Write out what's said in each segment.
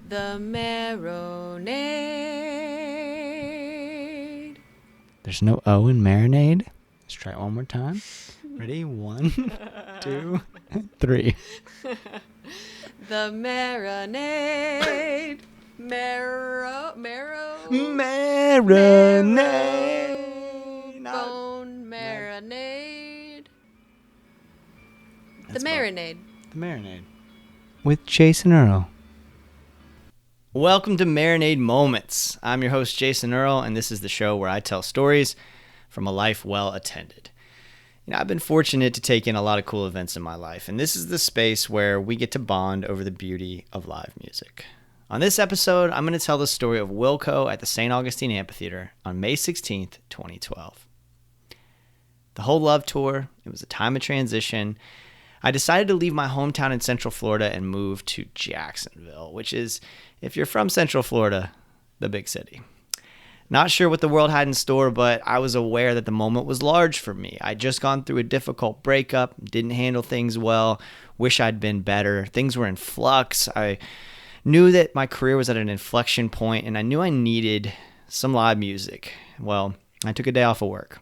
The Marinade. There's no O in Marinade. Let's try it one more time. Ready? 1, 2, 3. The Marinade. Marinade. Bone marinade. That's The Marinade. The Marinade. With Jason Earle. Welcome to Marinade Moments. I'm your host, Jason Earle, and this is the show where I tell stories from a life well attended. I've been fortunate to take in a lot of cool events in my life, and this is the space where we get to bond over the beauty of live music. On this episode, I'm going to tell the story of Wilco at the St. Augustine Amphitheatre on May 16th, 2012. The whole Love Tour, it was a time of transition. I decided to leave my hometown in Central Florida and move to Jacksonville, which is, if you're from Central Florida, the big city. Not sure what the world had in store, but I was aware that the moment was large for me. I'd just gone through a difficult breakup, didn't handle things well, wish I'd been better. Things were in flux. I knew that my career was at an inflection point, and I knew I needed some live music. Well, I took a day off of work,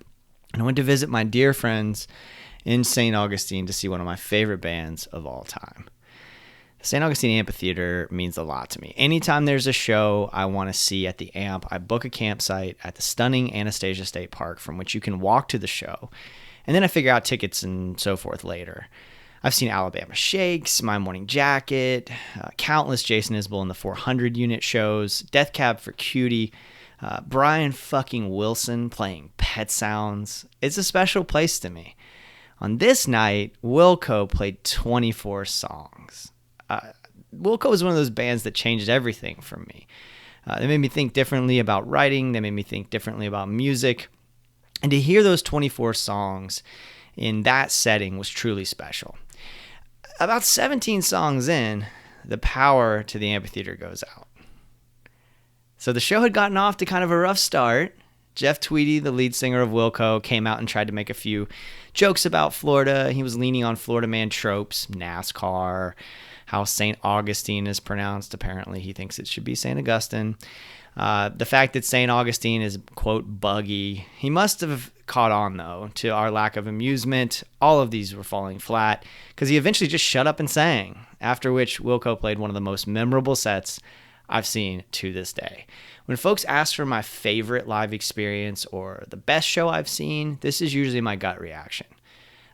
and I went to visit my dear friends in St. Augustine to see one of my favorite bands of all time. The St. Augustine Amphitheatre means a lot to me. Anytime there's a show I want to see at the Amp, I book a campsite at the stunning Anastasia State Park from which you can walk to the show, and then I figure out tickets and so forth later. I've seen Alabama Shakes, My Morning Jacket, countless Jason Isbell in the 400 unit shows, Death Cab for Cutie, Brian fucking Wilson playing Pet Sounds. It's a special place to me. On this night, Wilco played 24 songs. Wilco is one of those bands that changed everything for me. They made me think differently about writing. They made me think differently about music. And to hear those 24 songs in that setting was truly special. About 17 songs in, the power to the amphitheater goes out. So the show had gotten off to kind of a rough start. Jeff Tweedy, the lead singer of Wilco, came out and tried to make a few jokes about Florida. He was leaning on Florida man tropes, NASCAR, how St. Augustine is pronounced. Apparently, he thinks it should be St. Augustine. The fact that St. Augustine is, quote, buggy. He must have caught on, though, to our lack of amusement. All of these were falling flat because he eventually just shut up and sang, after which Wilco played one of the most memorable sets I've seen to this day. When folks ask for my favorite live experience or the best show I've seen, this is usually my gut reaction.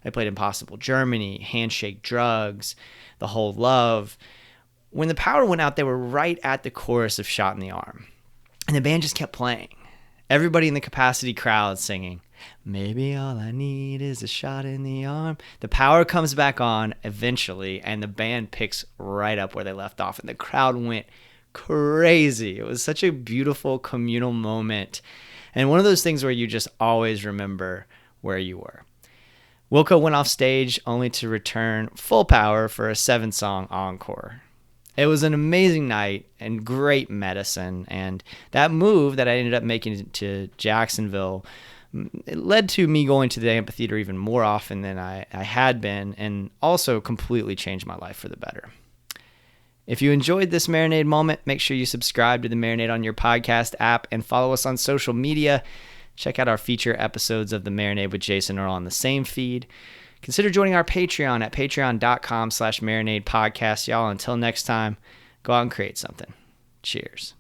I played Impossible Germany, Handshake Drugs, The Whole Love. When the power went out, they were right at the chorus of Shot in the Arm. And the band just kept playing. Everybody in the capacity crowd singing, maybe all I need is a shot in the arm. The power comes back on eventually, and the band picks right up where they left off. And the crowd went crazy. It was such a beautiful communal moment. And one of those things where you just always remember where you were. Wilco went off stage only to return full power for a 7-song encore. It was an amazing night and great medicine, and that move that I ended up making to Jacksonville, it led to me going to the amphitheater even more often than I had been, and also completely changed my life for the better. If you enjoyed this Marinade moment, make sure you subscribe to the Marinade on your podcast app and follow us on social media. Check out our feature episodes of the Marinade with Jason Earle on the same feed. Consider joining our Patreon at patreon.com/marinade podcast. Y'all, until next time, go out and create something. Cheers.